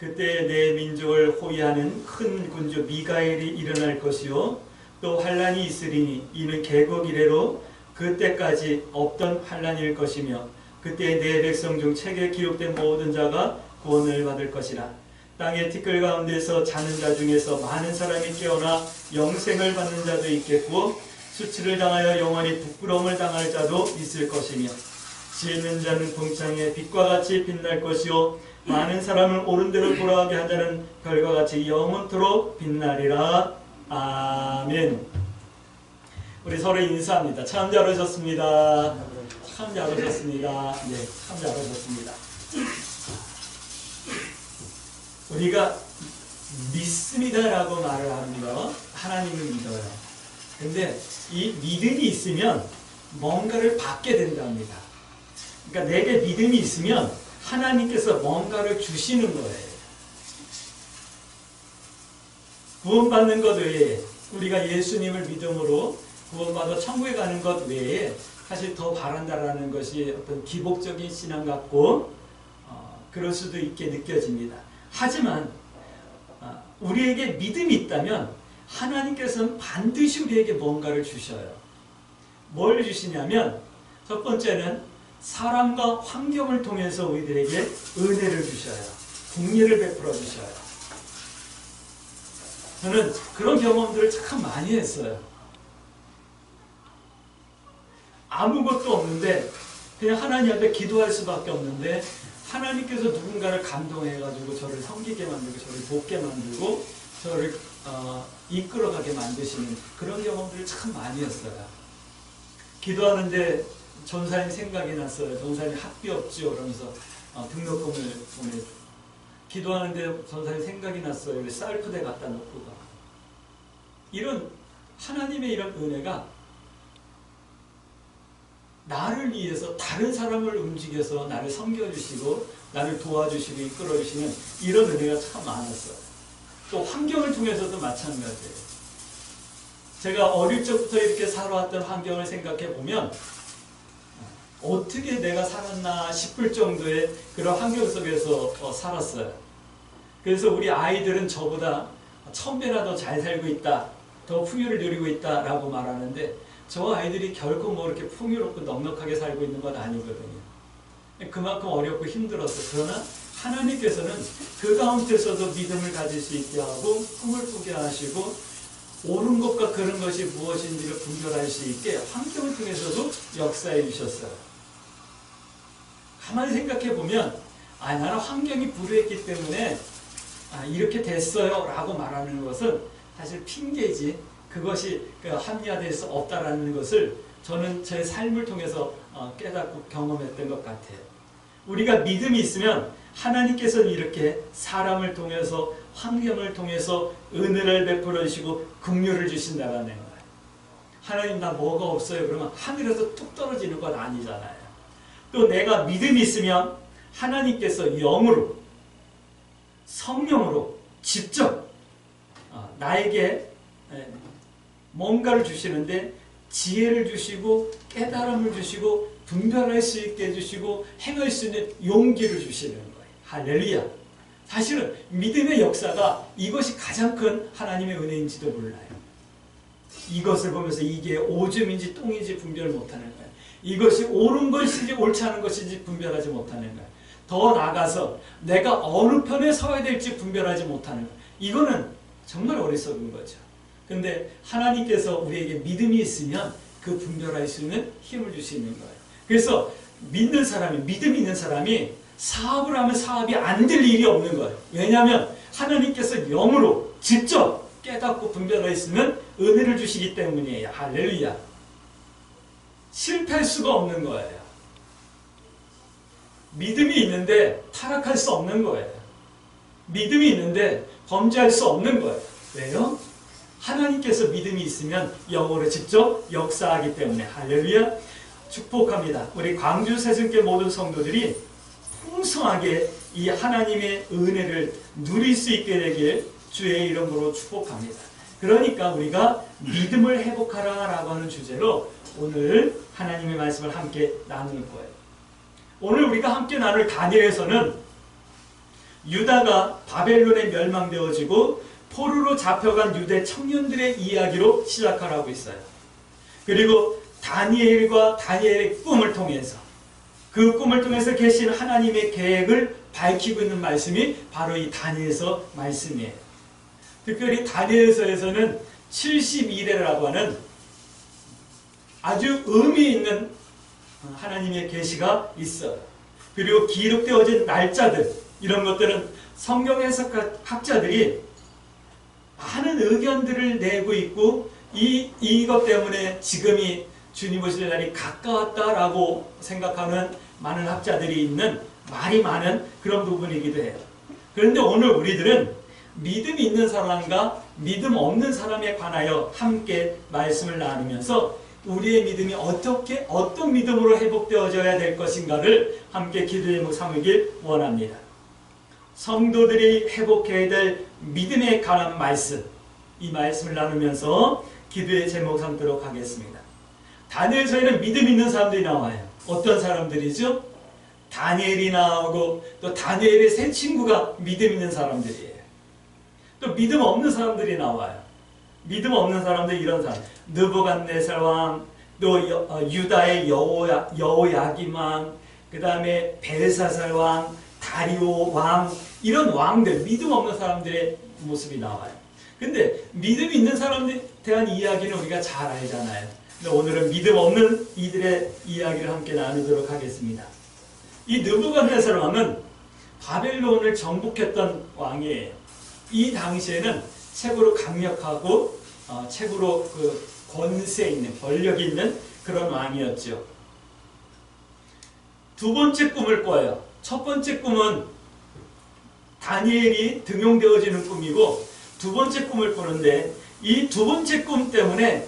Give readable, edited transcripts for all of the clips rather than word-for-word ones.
그때 내 민족을 호위하는 큰 군주 미가엘이 일어날 것이요 또 환란이 있으리니 이는 개국 이래로 그때까지 없던 환란일 것이며 그때 내 백성 중 책에 기록된 모든 자가 구원을 받을 것이라. 땅의 티끌 가운데서 자는 자 중에서 많은 사람이 깨어나 영생을 받는 자도 있겠고 수치를 당하여 영원히 부끄러움을 당할 자도 있을 것이며 지혜 있는 자는 동창의 빛과 같이 빛날 것이요 많은 사람을 옳은 대로 돌아가게 한 자는 별과 같이 영원토록 빛나리라. 아멘. 우리 서로 인사합니다. 참 잘 오셨습니다. 참 잘 오셨습니다. 네, 참 잘 오셨습니다. 우리가 믿습니다라고 말을 합니다. 하나님을 믿어요. 근데 이 믿음이 있으면 뭔가를 받게 된답니다. 그러니까 내게 믿음이 있으면 하나님께서 뭔가를 주시는 거예요. 구원받는 것 외에 우리가 예수님을 믿음으로 구원받아 천국에 가는 것 외에 사실 더 바란다라는 것이 어떤 기복적인 신앙 같고 그럴 수도 있게 느껴집니다. 하지만 우리에게 믿음이 있다면 하나님께서는 반드시 우리에게 뭔가를 주셔요. 뭘 주시냐면 첫 번째는 사람과 환경을 통해서 우리들에게 은혜를 주셔요. 긍휼을 베풀어 주셔요. 저는 그런 경험들을 참 많이 했어요. 아무것도 없는데 그냥 하나님 앞에 기도할 수밖에 없는데 하나님께서 누군가를 감동해가지고 저를 섬기게 만들고 저를 돕게 만들고 저를 이끌어가게 만드시는 그런 경험들을 참 많이 했어요. 기도하는데 전사님 생각이 났어요. 전사님 학비 없지요? 그러면서 등록금을 보내줘. 기도하는데 전사님 생각이 났어요. 쌀푸대 갖다 놓고 가. 이런 하나님의 이런 은혜가 나를 위해서 다른 사람을 움직여서 나를 섬겨주시고 나를 도와주시고 이끌어주시는 이런 은혜가 참 많았어요. 또 환경을 통해서도 마찬가지예요. 제가 어릴 적부터 이렇게 살아왔던 환경을 생각해 보면 어떻게 내가 살았나 싶을 정도의 그런 환경 속에서 살았어요. 그래서 우리 아이들은 저보다 1000배나 더 잘 살고 있다, 더 풍요를 누리고 있다라고 말하는데 저 아이들이 결코 뭐 이렇게 풍요롭고 넉넉하게 살고 있는 건 아니거든요. 그만큼 어렵고 힘들었어요. 그러나 하나님께서는 그 가운데서도 믿음을 가질 수 있게 하고 꿈을 꾸게 하시고 옳은 것과 그런 것이 무엇인지를 분별할 수 있게 환경을 통해서도 역사해 주셨어요. 가만히 생각해 보면 나는 환경이 불우했기 때문에 이렇게 됐어요 라고 말하는 것은 사실 핑계지 그것이 합리화될 수 없다라는 것을 저는 제 삶을 통해서 깨닫고 경험했던 것 같아요. 우리가 믿음이 있으면 하나님께서는 이렇게 사람을 통해서 환경을 통해서 은혜를 베풀어 주시고 긍휼을 주신다라는 거예요. 하나님 나 뭐가 없어요 그러면 하늘에서 뚝 떨어지는 건 아니잖아요. 또 내가 믿음이 있으면 하나님께서 영으로 성령으로 직접 나에게 뭔가를 주시는데 지혜를 주시고 깨달음을 주시고 분별할 수 있게 해주시고 행할 수 있는 용기를 주시는 거예요. 할렐루야. 사실은 믿음의 역사가 이것이 가장 큰 하나님의 은혜인지도 몰라요. 이것을 보면서 이게 오줌인지 똥인지 분별 못하는 거예요. 이것이 옳은 것인지 옳지 않은 것인지 분별하지 못하는 거예요. 더 나아가서 내가 어느 편에 서야 될지 분별하지 못하는 거예요. 이거는 정말 어리석은 거죠. 근데 하나님께서 우리에게 믿음이 있으면 그 분별할 수 있는 힘을 주시는 거예요. 그래서 믿는 사람이, 믿음 있는 사람이 사업을 하면 사업이 안 될 일이 없는 거예요. 왜냐하면 하나님께서 영으로 직접 깨닫고 분별할 수 있는 은혜를 주시기 때문이에요. 할렐루야. 실패할 수가 없는 거예요. 믿음이 있는데 타락할 수 없는 거예요. 믿음이 있는데 범죄할 수 없는 거예요. 왜요? 하나님께서 믿음이 있으면 영으로 직접 역사하기 때문에. 할렐루야. 축복합니다. 우리 광주 새순교 모든 성도들이 풍성하게 이 하나님의 은혜를 누릴 수 있게 되길 주의 이름으로 축복합니다. 그러니까 우리가 믿음을 회복하라라고 하는 주제로 오늘 하나님의 말씀을 함께 나눌 거예요. 오늘 우리가 함께 나눌 다니엘에서는 유다가 바벨론에 멸망되어지고 포로로 잡혀간 유대 청년들의 이야기로 시작하라고 있어요. 그리고 다니엘과 다니엘의 꿈을 통해서 그 꿈을 통해서 계신 하나님의 계획을 밝히고 있는 말씀이 바로 이 다니엘서 말씀이에요. 특별히 다니엘서에서는 72레라고 하는 아주 의미 있는 하나님의 계시가 있어요. 그리고 기록되어진 날짜들, 이런 것들은 성경 해석학자들이 많은 의견들을 내고 있고 이것 때문에 지금이 주님 오실 날이 가까웠다라고 생각하는 많은 학자들이 있는 말이 많은 그런 부분이기도 해요. 그런데 오늘 우리들은 믿음이 있는 사람과 믿음 없는 사람에 관하여 함께 말씀을 나누면서 우리의 믿음이 어떤 믿음으로 회복되어져야 될 것인가를 함께 기도의 제목 삼으길 원합니다. 성도들이 회복해야 될 믿음에 관한 말씀, 이 말씀을 나누면서 기도의 제목 삼도록 하겠습니다. 다니엘서에는 믿음 있는 사람들이 나와요. 어떤 사람들이죠? 다니엘이 나오고 또 다니엘의 세 친구가 믿음 있는 사람들이에요. 또 믿음 없는 사람들이 나와요. 믿음 없는 사람들 이런 사람, 느부갓네살 왕, 또 유다의 여호야김 왕, 그 다음에 벨사살 왕, 다리오 왕, 이런 왕들, 믿음 없는 사람들의 모습이 나와요. 근데 믿음 있는 사람들에 대한 이야기는 우리가 잘 알잖아요. 근데 오늘은 믿음 없는 이들의 이야기를 함께 나누도록 하겠습니다. 이 느부갓네살 왕은 바벨론을 정복했던 왕이에요. 이 당시에는 최고로 강력하고 최고로 그 권세 있는, 권력 있는 그런 왕이었죠. 두 번째 꿈을 꿔요. 첫 번째 꿈은 다니엘이 등용되어지는 꿈이고 두 번째 꿈을 꾸는데 이 두 번째 꿈 때문에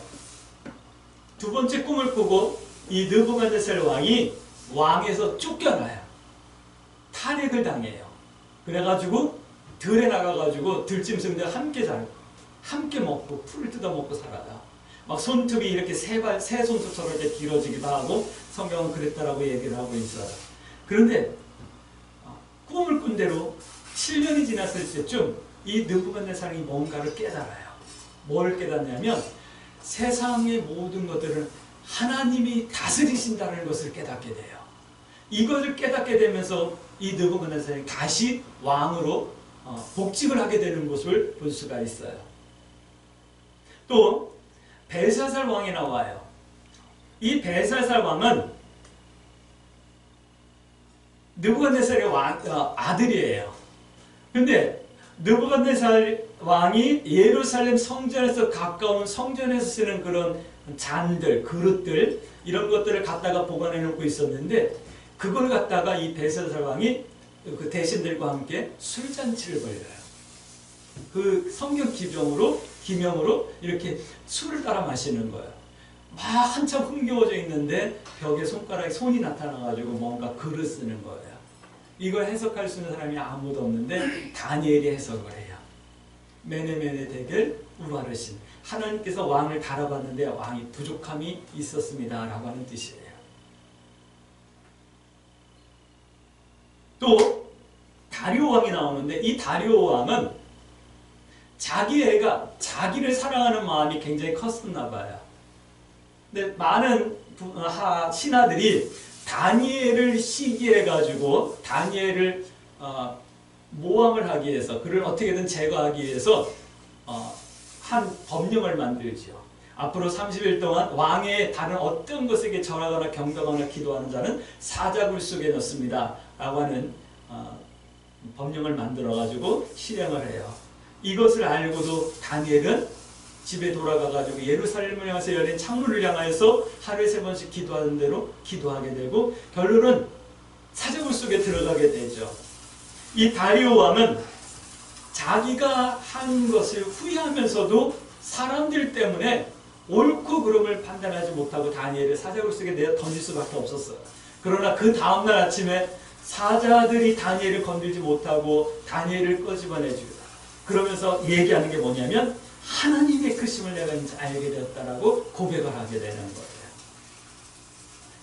두 번째 꿈을 꾸고 이 느부갓네살 왕이 왕에서 쫓겨나요. 탄핵을 당해요. 그래가지고 들에 나가가지고 들짐승들 함께 살고 함께 먹고 풀을 뜯어먹고 살아요. 막 손톱이 이렇게 새 손톱처럼 이렇게 길어지기도 하고 성경은 그랬다라고 얘기를 하고 있어요. 그런데 꿈을 꾼 대로 7년이 지났을 때쯤 이 느부갓네살이 뭔가를 깨달아요. 뭘 깨닫냐면 세상의 모든 것들을 하나님이 다스리신다는 것을 깨닫게 돼요. 이것을 깨닫게 되면서 이 느부갓네살이 다시 왕으로 복직을 하게 되는 것을 볼 수가 있어요. 또 벨사살 왕이 나와요. 이 벨사살 왕은 느부갓네살의 아들이에요. 근데 느부갓네살 왕이 예루살렘 성전에서 가까운 성전에서 쓰는 그런 잔들, 그릇들 이런 것들을 갖다가 보관해 놓고 있었는데 그걸 갖다가 이 벨사살 왕이 그 대신들과 함께 술잔치를 벌여요. 그 성경 기명으로 이렇게 술을 따라 마시는 거예요. 막 한참 흥겨워져 있는데 벽에 손가락에 손이 나타나가지고 뭔가 글을 쓰는 거예요. 이걸 해석할 수 있는 사람이 아무도 없는데 다니엘이 해석을 해요. 메네메네 데겔 우바르신, 하나님께서 왕을 달아봤는데 왕이 부족함이 있었습니다 라고 하는 뜻이에요. 또 다리오 왕이 나오는데 이 다리오 왕은 자기 애가 자기를 사랑하는 마음이 굉장히 컸었나 봐요. 근데 많은 신하들이 다니엘을 시기해가지고 다니엘을 모함을 하기 위해서 그를 어떻게든 제거하기 위해서 한 법령을 만들지요. 앞으로 30일 동안 왕의 다른 어떤 것에게 절하거나 경배하거나 기도하는 자는 사자굴 속에 넣습니다 라고 하는 법령을 만들어가지고 실행을 해요. 이것을 알고도 다니엘은 집에 돌아가가지고 예루살렘을 향해서 열린 창문을 향하여서 하루에 3번씩 기도하는 대로 기도하게 되고 결론은 사자굴 속에 들어가게 되죠. 이 다리오 왕은 자기가 한 것을 후회하면서도 사람들 때문에 옳고 그름을 판단하지 못하고 다니엘을 사자굴 속에 내어 던질 수밖에 없었어요. 그러나 그 다음날 아침에 사자들이 다니엘을 건들지 못하고 다니엘을 끄집어내주다. 그러면서 얘기하는 게 뭐냐면 하나님의 크심을 내가 이제 알게 되었다라고 고백을 하게 되는 거예요.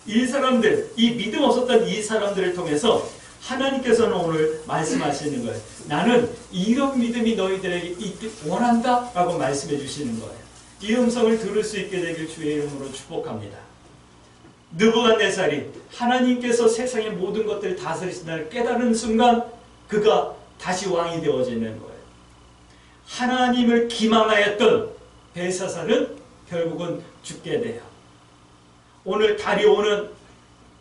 이 사람들, 이 믿음 없었던 이 사람들을 통해서 하나님께서는 오늘 말씀하시는 거예요. 나는 이런 믿음이 너희들에게 있길 원한다 라고 말씀해 주시는 거예요. 이 음성을 들을 수 있게 되길 주의 이름으로 축복합니다. 느부갓네살이 하나님께서 세상의 모든 것들을 다스리신다를 깨달은 순간 그가 다시 왕이 되어지는 거예요. 하나님을 기망하였던 벨사살은 결국은 죽게 돼요. 오늘 다리오는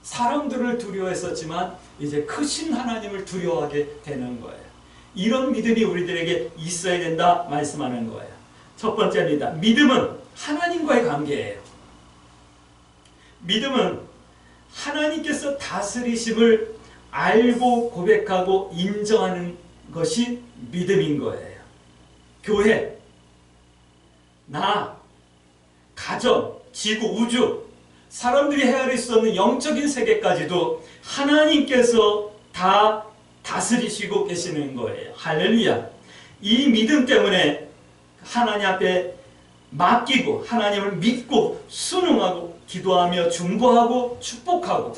사람들을 두려워했었지만 이제 크신 하나님을 두려워하게 되는 거예요. 이런 믿음이 우리들에게 있어야 된다 말씀하는 거예요. 첫 번째입니다. 믿음은 하나님과의 관계예요. 믿음은 하나님께서 다스리심을 알고 고백하고 인정하는 것이 믿음인 거예요. 교회, 나, 가정, 지구, 우주, 사람들이 헤아릴 수 없는 영적인 세계까지도 하나님께서 다 다스리시고 계시는 거예요. 할렐루야. 이 믿음 때문에 하나님 앞에 맡기고 하나님을 믿고 순응하고 기도하며 중보하고 축복하고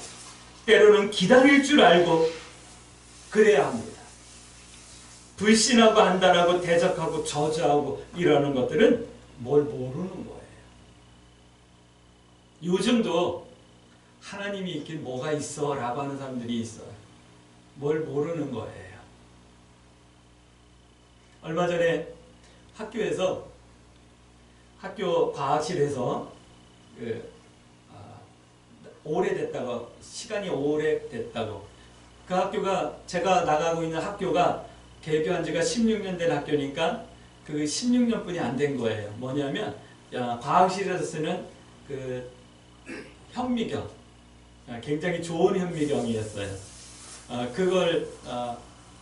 때로는 기다릴 줄 알고 그래야 합니다. 불신하고 한다라고 대적하고 저주하고 이러는 것들은 뭘 모르는 거예요. 요즘도 하나님이 있길 뭐가 있어 라고 하는 사람들이 있어요. 뭘 모르는 거예요. 얼마 전에 학교에서 학교 과학실에서 오래됐다고 시간이 오래됐다고 그 학교가 제가 나가고 있는 학교가 개교한 지가 16년 된 학교니까 그 16년뿐이 안 된 거예요. 뭐냐면 과학실에서 쓰는 그 현미경 굉장히 좋은 현미경이었어요. 그걸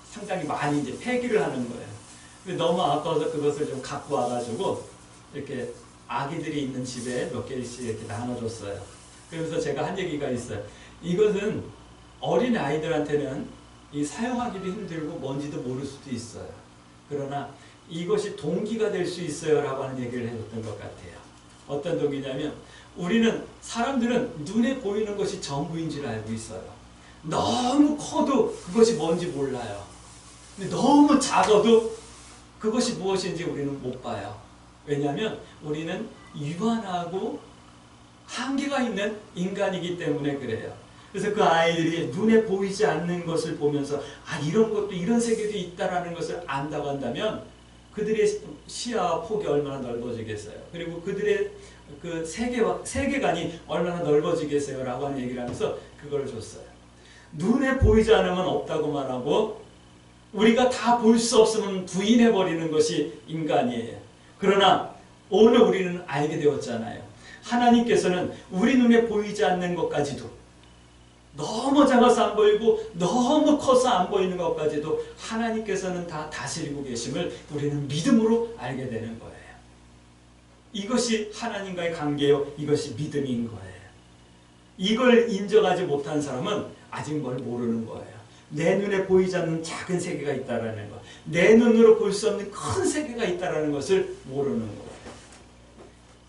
상당히 많이 이제 폐기를 하는 거예요. 근데 너무 아까워서 그것을 좀 갖고 와가지고 이렇게 아기들이 있는 집에 몇 개씩 이렇게 나눠줬어요. 그러면서 제가 한 얘기가 있어요. 이것은 어린 아이들한테는 이 사용하기도 힘들고 뭔지도 모를 수도 있어요. 그러나 이것이 동기가 될 수 있어요 라고 하는 얘기를 해줬던 것 같아요. 어떤 동기냐면 우리는 사람들은 눈에 보이는 것이 전부인 줄 알고 있어요. 너무 커도 그것이 뭔지 몰라요. 근데 너무 작아도 그것이 무엇인지 우리는 못 봐요. 왜냐하면 우리는 유한하고 한계가 있는 인간이기 때문에 그래요. 그래서 그 아이들이 눈에 보이지 않는 것을 보면서 이런 것도 이런 세계도 있다라는 것을 안다고 한다면 그들의 시야와 폭이 얼마나 넓어지겠어요. 그리고 그들의 그 세계관이 얼마나 넓어지겠어요 라고 하는 얘기를 하면서 그걸 줬어요. 눈에 보이지 않으면 없다고 말하고 우리가 다 볼 수 없으면 부인해버리는 것이 인간이에요. 그러나 오늘 우리는 알게 되었잖아요. 하나님께서는 우리 눈에 보이지 않는 것까지도 너무 작아서 안 보이고 너무 커서 안 보이는 것까지도 하나님께서는 다 다스리고 계심을 우리는 믿음으로 알게 되는 거예요. 이것이 하나님과의 관계요. 이것이 믿음인 거예요. 이걸 인정하지 못한 사람은 아직 뭘 모르는 거예요. 내 눈에 보이지 않는 작은 세계가 있다는 것, 내 눈으로 볼 수 없는 큰 세계가 있다는 것을 모르는 거예요.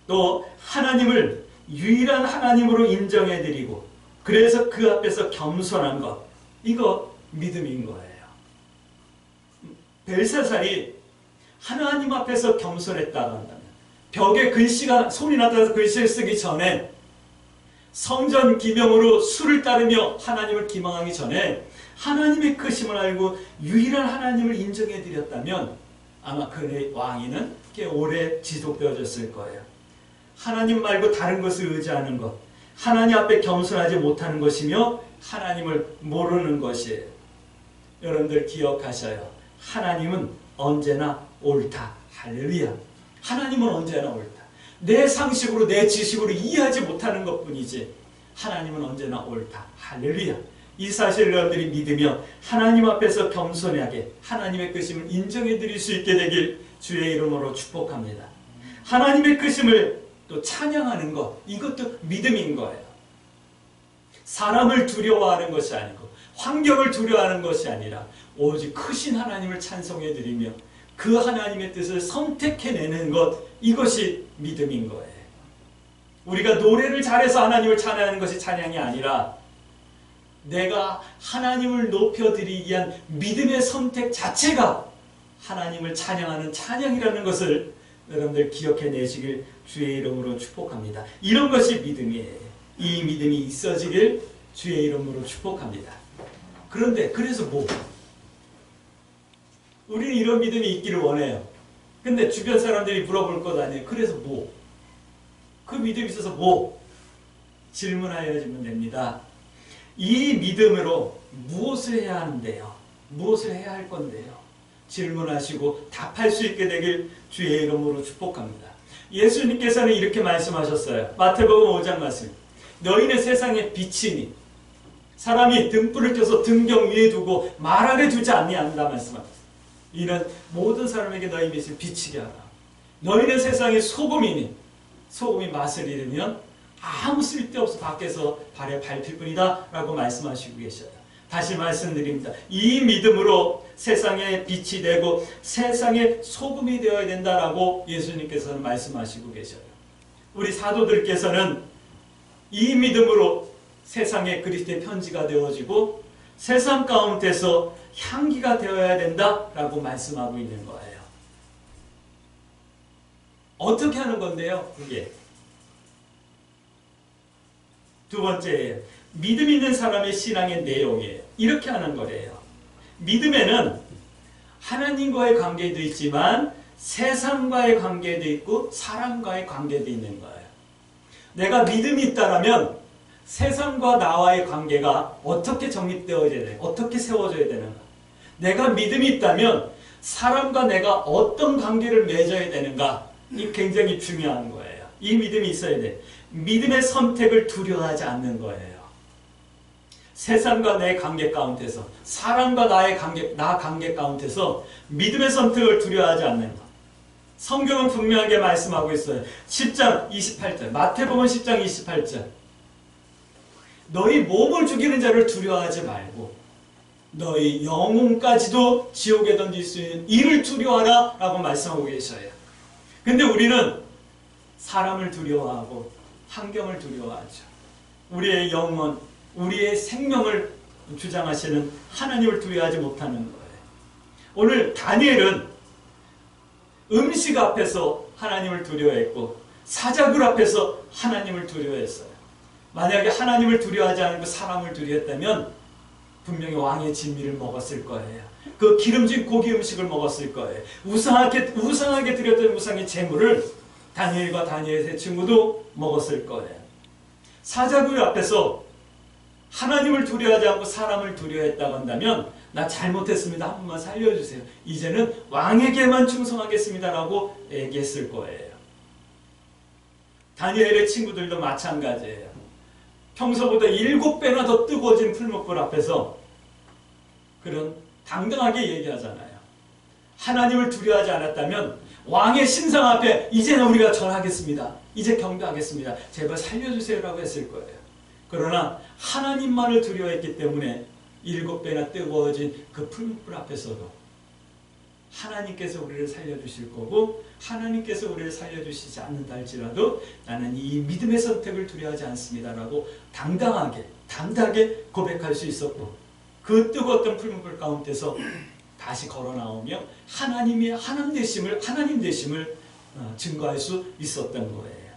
또 하나님을 유일한 하나님으로 인정해드리고 그래서 그 앞에서 겸손한 것, 이거 믿음인 거예요. 벨사살이 하나님 앞에서 겸손했다고 한다면 벽에 글씨가 손이 나타나서 글씨를 쓰기 전에 성전 기명으로 수를 따르며 하나님을 기망하기 전에 하나님의 크심을 알고 유일한 하나님을 인정해드렸다면 아마 그의 왕위는 꽤 오래 지속되어졌을 거예요. 하나님 말고 다른 것을 의지하는 것, 하나님 앞에 겸손하지 못하는 것이며 하나님을 모르는 것이에요. 여러분들 기억하셔요. 하나님은 언제나 옳다. 할렐루야. 하나님은 언제나 옳다. 내 상식으로 내 지식으로 이해하지 못하는 것뿐이지 하나님은 언제나 옳다. 할렐루야. 이 사실을 여러분들이 믿으며 하나님 앞에서 겸손하게 하나님의 크심을 인정해 드릴 수 있게 되길 주의 이름으로 축복합니다. 하나님의 크심을 또 찬양하는 것, 이것도 믿음인 거예요. 사람을 두려워하는 것이 아니고 환경을 두려워하는 것이 아니라 오직 크신 하나님을 찬송해 드리며 그 하나님의 뜻을 선택해내는 것, 이것이 믿음인 거예요. 우리가 노래를 잘해서 하나님을 찬양하는 것이 찬양이 아니라 내가 하나님을 높여드리기 위한 믿음의 선택 자체가 하나님을 찬양하는 찬양이라는 것을 여러분들 기억해내시길 주의 이름으로 축복합니다. 이런 것이 믿음이에요. 이 믿음이 있어지길 주의 이름으로 축복합니다. 그런데 그래서 뭐? 우리는 이런 믿음이 있기를 원해요. 근데 주변 사람들이 물어볼 것 아니에요. 그래서 뭐? 그 믿음이 있어서 뭐? 질문하여지면 됩니다. 이 믿음으로 무엇을 해야 하는데요? 무엇을 해야 할 건데요? 질문하시고 답할 수 있게 되길 주의 이름으로 축복합니다. 예수님께서는 이렇게 말씀하셨어요. 마태복음 5장 말씀. 너희는 세상의 빛이니 사람이 등불을 켜서 등경 위에 두고 말 아래 두지 아니한다 말씀합니다. 이는 모든 사람에게 너희 빛을 비치게 하라. 너희는 세상의 소금이니 소금이 맛을 잃으면 아무 쓸데없어 밖에서 발에 밟힐 뿐이다 라고 말씀하시고 계셔요. 다시 말씀드립니다. 이 믿음으로 세상에 빛이 되고 세상의 소금이 되어야 된다라고 예수님께서는 말씀하시고 계셔요. 우리 사도들께서는 이 믿음으로 세상에 그리스도의 편지가 되어지고 세상 가운데서 향기가 되어야 된다라고 말씀하고 있는 거예요. 어떻게 하는 건데요? 그게 두 번째예요. 믿음 있는 사람의 신앙의 내용이에요. 이렇게 하는 거래요. 믿음에는 하나님과의 관계도 있지만 세상과의 관계도 있고 사람과의 관계도 있는 거예요. 내가 믿음이 있다면 세상과 나와의 관계가 어떻게 정립되어야 되는가, 어떻게 세워져야 되는가. 내가 믿음이 있다면 사람과 내가 어떤 관계를 맺어야 되는가. 이 굉장히 중요한 거예요. 이 믿음이 있어야 돼. 믿음의 선택을 두려워하지 않는 거예요. 세상과 내 관계 가운데서, 사람과 나의 관계, 나 관계 가운데서 믿음의 선택을 두려워하지 않는 것. 성경은 분명하게 말씀하고 있어요. 10장 28절, 마태복음 10장 28절. 너희 몸을 죽이는 자를 두려워하지 말고 너희 영혼까지도 지옥에 던질 수 있는 이를 두려워하라 라고 말씀하고 계셔요. 근데 우리는 사람을 두려워하고 환경을 두려워하죠. 우리의 영혼, 우리의 생명을 주장하시는 하나님을 두려워하지 못하는 거예요. 오늘 다니엘은 음식 앞에서 하나님을 두려워했고 사자굴 앞에서 하나님을 두려워했어요. 만약에 하나님을 두려워하지 않고 사람을 두려워했다면 분명히 왕의 진미를 먹었을 거예요. 그 기름진 고기 음식을 먹었을 거예요. 우상하게 드렸던 우상의 제물을 다니엘과 다니엘의 세 친구도 먹었을 거예요. 사자굴 앞에서 하나님을 두려워하지 않고 사람을 두려워했다고 한다면 나 잘못했습니다. 한 번만 살려주세요. 이제는 왕에게만 충성하겠습니다라고 얘기했을 거예요. 다니엘의 친구들도 마찬가지예요. 평소보다 7배나 더 뜨거워진 풀무불 앞에서 그런 당당하게 얘기하잖아요. 하나님을 두려워하지 않았다면 왕의 신상 앞에 이제는 우리가 절하겠습니다. 이제 경배하겠습니다. 제발 살려주세요라고 했을 거예요. 그러나 하나님만을 두려워했기 때문에 7배나 뜨거워진 그 풀무불 앞에서도 하나님께서 우리를 살려주실 거고 하나님께서 우리를 살려주시지 않는다 할지라도 나는 이 믿음의 선택을 두려워하지 않습니다라고 당당하게 고백할 수 있었고 그 뜨거웠던 풀무불 가운데서 다시 걸어 나오며 하나님 되심을 증거할 수 있었던 거예요.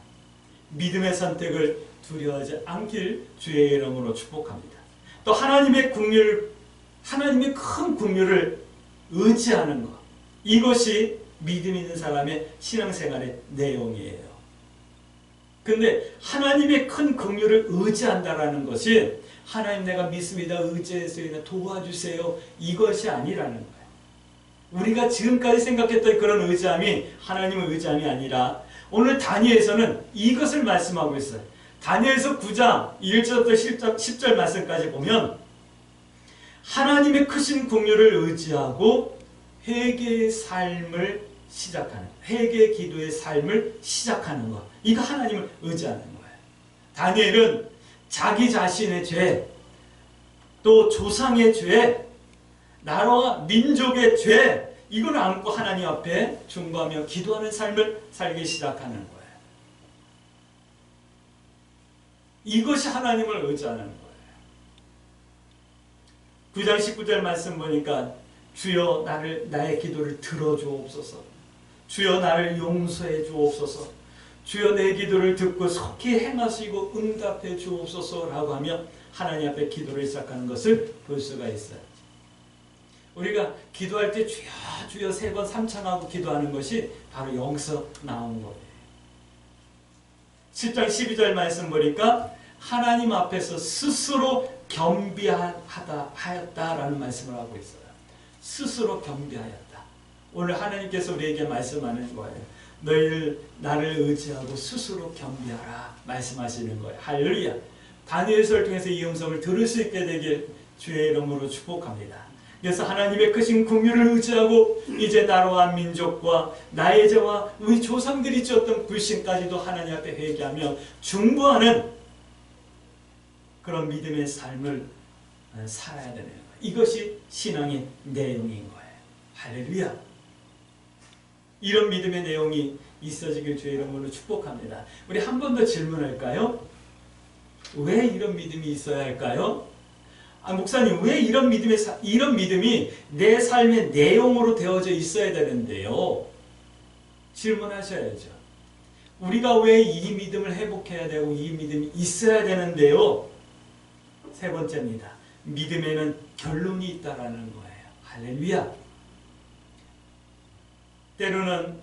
믿음의 선택을 두려워하지 않길 주의 이름으로 축복합니다. 또 하나님의 큰 긍휼을 의지하는 것. 이것이 믿음 있는 사람의 신앙생활의 내용이에요. 근데 하나님의 큰 긍휼을 의지한다라는 것이 하나님 내가 믿습니다. 의지해서 도와주세요. 이것이 아니라는 거예요. 우리가 지금까지 생각했던 그런 의지함이 하나님의 의지함이 아니라 오늘 다니엘에서는 이것을 말씀하고 있어요. 다니엘서 9장 1절부터 10절 말씀까지 보면 하나님의 크신 긍휼을 의지하고 회개의 삶을 시작하는, 회개의 기도의 삶을 시작하는 것. 이거 하나님을 의지하는 거예요. 다니엘은 자기 자신의 죄, 또 조상의 죄, 나라와 민족의 죄, 이걸 안고 하나님 앞에 중보하며 기도하는 삶을 살기 시작하는 거예요. 이것이 하나님을 의지하는 거예요. 9장 19절 말씀 보니까 주여 나의 기도를 들어주옵소서. 주여 나를 용서해 주옵소서. 주여 내 기도를 듣고 속히 행하시고 응답해 주옵소서라고 하며 하나님 앞에 기도를 시작하는 것을 볼 수가 있어요. 우리가 기도할 때 주여 주여 3번 3창하고 기도하는 것이 바로 여기서 나온 거예요. 10장 12절 말씀 보니까 하나님 앞에서 스스로 겸비하였다라는 말씀을 하고 있어요. 스스로 겸비하였다. 오늘 하나님께서 우리에게 말씀하는 거예요. 너희를 나를 의지하고 스스로 겸비하라 말씀하시는 거예요. 할렐루야. 다니엘서를 통해서 이 음성을 들을 수 있게 되길 주의 이름으로 축복합니다. 그래서 하나님의 크신 긍휼을 의지하고 이제 나라와 민족과 나의 죄와 우리 조상들이 지었던 불신까지도 하나님 앞에 회개하며 중보하는 그런 믿음의 삶을 살아야 되는 거예요. 이것이 신앙의 내용인 거예요. 할렐루야. 이런 믿음의 내용이 있어지길 주의 이름으로 축복합니다. 우리 한 번 더 질문할까요? 왜 이런 믿음이 있어야 할까요? 목사님, 왜 이런 믿음이 내 삶의 내용으로 되어져 있어야 되는데요? 질문하셔야죠. 우리가 왜 이 믿음을 회복해야 되고 이 믿음이 있어야 되는데요? 세 번째입니다. 믿음에는 결론이 있다라는 거예요. 할렐루야. 때로는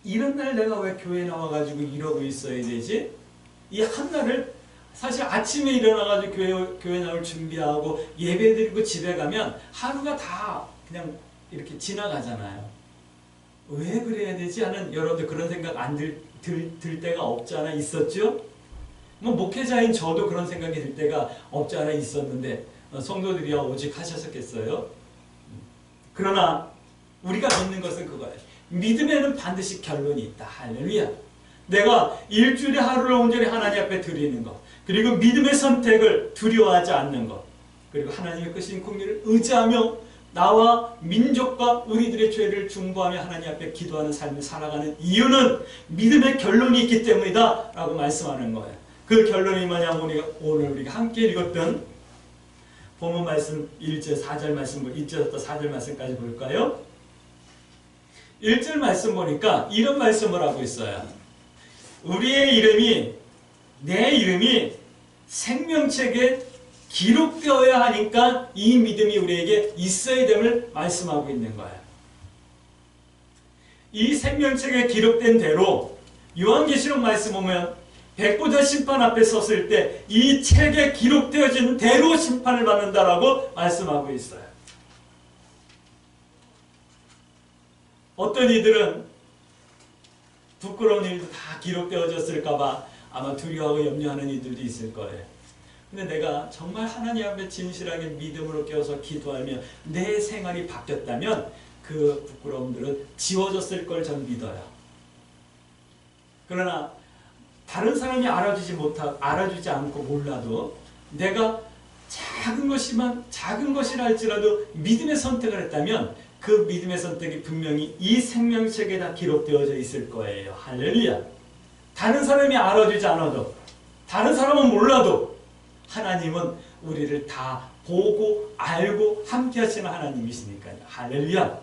이런 날 내가 왜 교회에 나와가지고 이러고 있어야 되지? 이 한 날을 사실 아침에 일어나가지고 교회 나올 준비하고 예배 드리고 집에 가면 하루가 다 그냥 이렇게 지나가잖아요. 왜 그래야 되지? 하는 여러분들 그런 생각 안 들 때가 없지 않아 있었죠? 뭐 목회자인 저도 그런 생각이 들 때가 없지 않아 있었는데 성도들이야 오직 하셨겠어요? 그러나 우리가 믿는 것은 그거예요. 믿음에는 반드시 결론이 있다. 할렐루야. 내가 일주일에 하루를 온전히 하나님 앞에 드리는 것, 그리고 믿음의 선택을 두려워하지 않는 것, 그리고 하나님의 크신 긍휼을 의지하며 나와 민족과 우리들의 죄를 중보하며 하나님 앞에 기도하는 삶을 살아가는 이유는 믿음의 결론이 있기 때문이다 라고 말씀하는 거예요. 그 결론이 뭐냐면 오늘 우리가 함께 읽었던 본문 말씀 1절 4절 말씀 1절부터 4절 말씀까지 볼까요? 1절 말씀 보니까 이런 말씀을 하고 있어요. 우리의 이름이, 내 이름이 생명책에 기록되어야 하니까 이 믿음이 우리에게 있어야 됨을 말씀하고 있는 거예요. 이 생명책에 기록된 대로 요한계시록 말씀 보면 백보자 심판 앞에 섰을 때 이 책에 기록되어진 대로 심판을 받는다라고 말씀하고 있어요. 어떤 이들은 부끄러운 일도 다 기록되어졌을까봐 아마 두려워하고 염려하는 이들도 있을 거예요. 근데 내가 정말 하나님 앞에 진실하게 믿음으로 깨어서 기도하며 내 생활이 바뀌었다면 그 부끄러움들은 지워졌을 걸 전 믿어요. 그러나 다른 사람이 알아주지 않고 몰라도 내가 작은 것이라 할지라도 믿음의 선택을 했다면 그 믿음의 선택이 분명히 이 생명책에 다 기록되어져 있을 거예요. 할렐루야. 다른 사람이 알아주지 않아도, 다른 사람은 몰라도 하나님은 우리를 다 보고 알고 함께 하시는 하나님이시니까요. 할렐루야.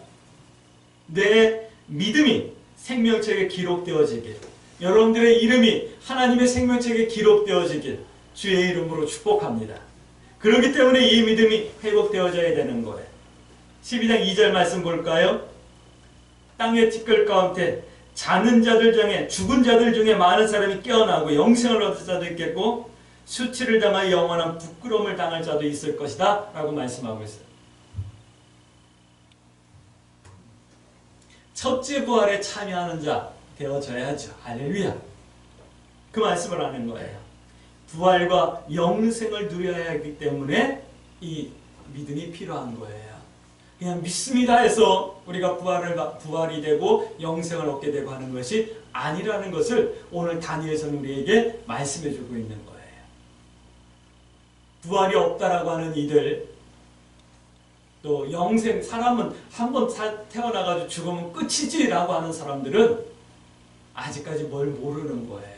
내 믿음이 생명책에 기록되어지길, 여러분들의 이름이 하나님의 생명책에 기록되어지길 주의 이름으로 축복합니다. 그렇기 때문에 이 믿음이 회복되어져야 되는 거예요. 12장 2절 말씀 볼까요? 땅의 티끌 가운데 자는 자들 중에, 죽은 자들 중에 많은 사람이 깨어나고 영생을 얻을 자도 있겠고 수치를 당하여 영원한 부끄러움을 당할 자도 있을 것이다 라고 말씀하고 있어요. 첫째 부활에 참여하는 자 되어져야죠. 할렐루야. 그 말씀을 하는 거예요. 부활과 영생을 누려야 하기 때문에 이 믿음이 필요한 거예요. 그냥 믿습니다 해서 우리가 부활이 되고 영생을 얻게 되고 하는 것이 아니라는 것을 오늘 다니엘서는 우리에게 말씀해 주고 있는 거예요. 부활이 없다라고 하는 이들, 또 영생, 사람은 한번 태어나가지고 죽으면 끝이지라고 하는 사람들은 아직까지 뭘 모르는 거예요.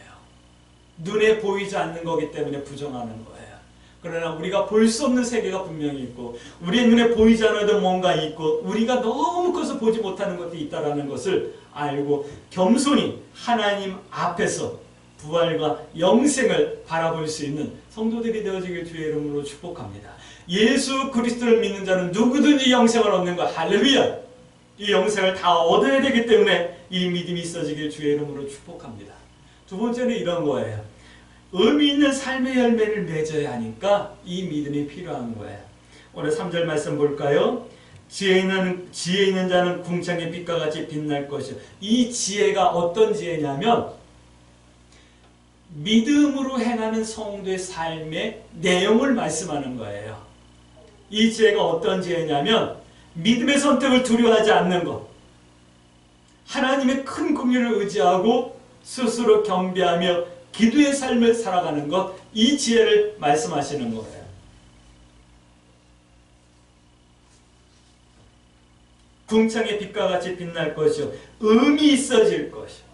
눈에 보이지 않는 거기 때문에 부정하는 거예요. 그러나 우리가 볼 수 없는 세계가 분명히 있고 우리의 눈에 보이지 않아도 뭔가 있고 우리가 너무 커서 보지 못하는 것도 있다는 것을 알고 겸손히 하나님 앞에서 부활과 영생을 바라볼 수 있는 성도들이 되어지길 주의 이름으로 축복합니다. 예수 그리스도를 믿는 자는 누구든지 영생을 얻는 것. 할렐루야. 이 영생을 다 얻어야 되기 때문에 이 믿음이 있어지길 주의 이름으로 축복합니다. 두 번째는 이런 거예요. 의미 있는 삶의 열매를 맺어야 하니까 이 믿음이 필요한 거예요. 오늘 3절 말씀 볼까요? 지혜 있는 자는 궁창의 빛과 같이 빛날 것이요. 이 지혜가 어떤 지혜냐면 믿음으로 행하는 성도의 삶의 내용을 말씀하는 거예요. 이 지혜가 어떤 지혜냐면 믿음의 선택을 두려워하지 않는 것, 하나님의 큰 긍휼을 의지하고 스스로 겸비하며 기도의 삶을 살아가는 것, 이 지혜를 말씀하시는 거예요. 궁창의 빛과 같이 빛날 것이요 의미 있어질 것이요.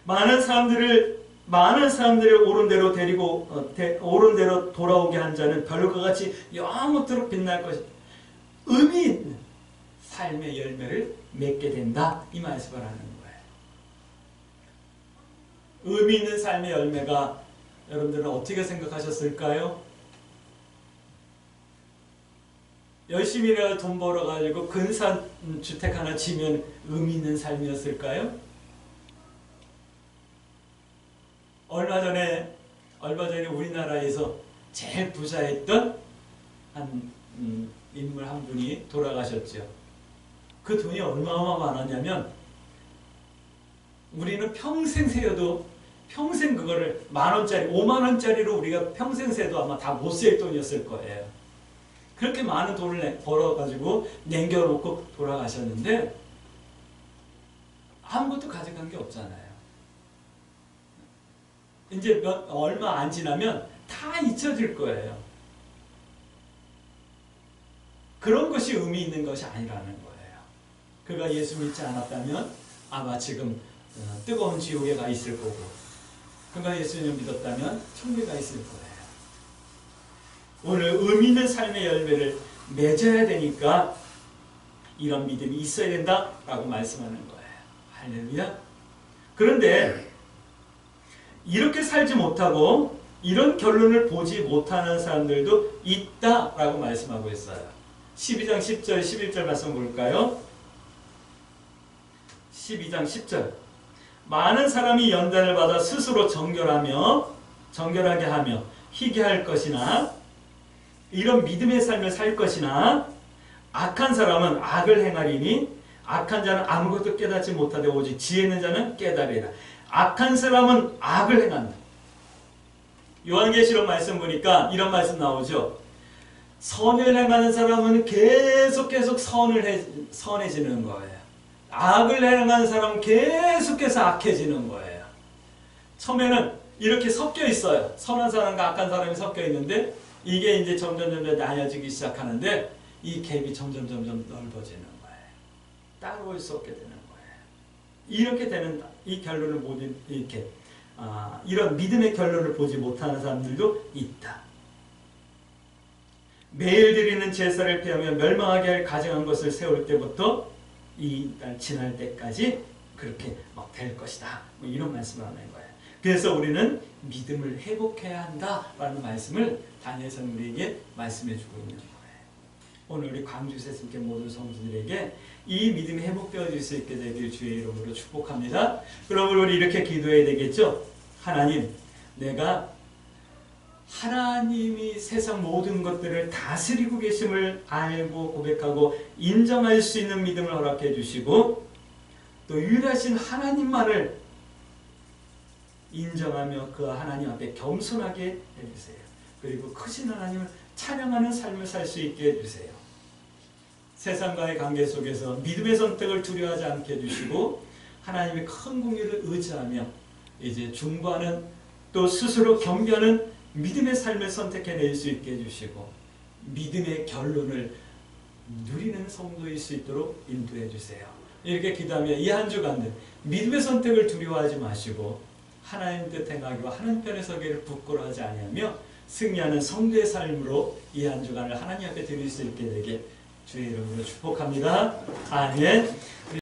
많은 사람들을 옳은 대로 옳은 대로 돌아오게 한 자는 별과 같이 영원토록 빛날 것이다. 의미 있는 삶의 열매를 맺게 된다. 이 말씀을 하는 거예요. 의미 있는 삶의 열매가 여러분들은 어떻게 생각하셨을까요? 열심히 일해서 돈 벌어가지고 근사한 주택 하나 지면 의미 있는 삶이었을까요? 얼마 전에 우리나라에서 제일 부자였던 한 인물 한 분이 돌아가셨죠. 그 돈이 얼마나 많았냐면 우리는 평생 세어도 평생 그거를 10,000원짜리, 50,000원짜리로 우리가 평생 세도 아마 다 못 쓸 돈이었을 거예요. 그렇게 많은 돈을 벌어가지고 남겨놓고 돌아가셨는데 아무것도 가져간 게 없잖아요. 이제 얼마 안 지나면 다 잊혀질 거예요. 그런 것이 의미 있는 것이 아니라는 거예요. 그가 예수 믿지 않았다면 아마 지금 뜨거운 지옥에 가 있을 거고, 그가 예수님을 믿었다면 천국에 가 있을 거예요. 오늘 의미 있는 삶의 열매를 맺어야 되니까 이런 믿음이 있어야 된다라고 말씀하는 거예요. 할렐루야. 그런데 이렇게 살지 못하고 이런 결론을 보지 못하는 사람들도 있다라고 말씀하고 있어요. 12장 10절 11절 말씀 볼까요? 12장 10절 많은 사람이 연단을 받아 스스로 정결하게 하며 희게 할 것이나 이런 믿음의 삶을 살 것이나 악한 사람은 악을 행하리니 악한 자는 아무것도 깨닫지 못하되 오직 지혜 있는 자는 깨달으리라. 악한 사람은 악을 행한다. 요한계시록 말씀 보니까 이런 말씀 나오죠. 선을 행하는 사람은 계속해서 선해지는 거예요. 악을 행하는 사람은 계속해서 악해지는 거예요. 처음에는 이렇게 섞여 있어요. 선한 사람과 악한 사람이 섞여 있는데 이게 이제 점점 나뉘어지기 시작하는데 이 갭이 점점 넓어지는 거예요. 따라올 수 없게 되는 거예요. 이렇게 되는 이 결론을 모든 이런 믿음의 결론을 보지 못하는 사람들도 있다. 매일 드리는 제사를 피하며 멸망하게 할 가증한 것을 세울 때부터 이 날 지날 때까지 그렇게 막 될 것이다. 뭐 이런 말씀을 하는 거예요. 그래서 우리는 믿음을 회복해야 한다라는 말씀을 다니엘서는 우리에게 말씀해주고 있는 거예요. 오늘 우리 광주에서 함께 모든 성도들에게 이 믿음이 회복되어질 수 있게 되길 주의 이름으로 축복합니다. 그러면 우리 이렇게 기도해야 되겠죠? 하나님, 내가 하나님이 세상 모든 것들을 다스리고 계심을 알고 고백하고 인정할 수 있는 믿음을 허락해 주시고 또 유일하신 하나님만을 인정하며 그 하나님 앞에 겸손하게 해주세요. 그리고 크신 하나님을 찬양하는 삶을 살 수 있게 해주세요. 세상과의 관계 속에서 믿음의 선택을 두려워하지 않게 해주시고 하나님의 큰 긍휼을 의지하며 이제 중보하는 또 스스로 겸비하는 믿음의 삶을 선택해낼 수 있게 해주시고 믿음의 결론을 누리는 성도일 수 있도록 인도해 주세요. 이렇게 기도하며 이 한 주간은 믿음의 선택을 두려워하지 마시고 하나님 뜻 행하기와 하나님 편에 서기를 부끄러워하지 아니하며 승리하는 성도의 삶으로 이 한 주간을 하나님 앞에 드릴 수 있게 되게 주의 이름으로 축복합니다. 아멘.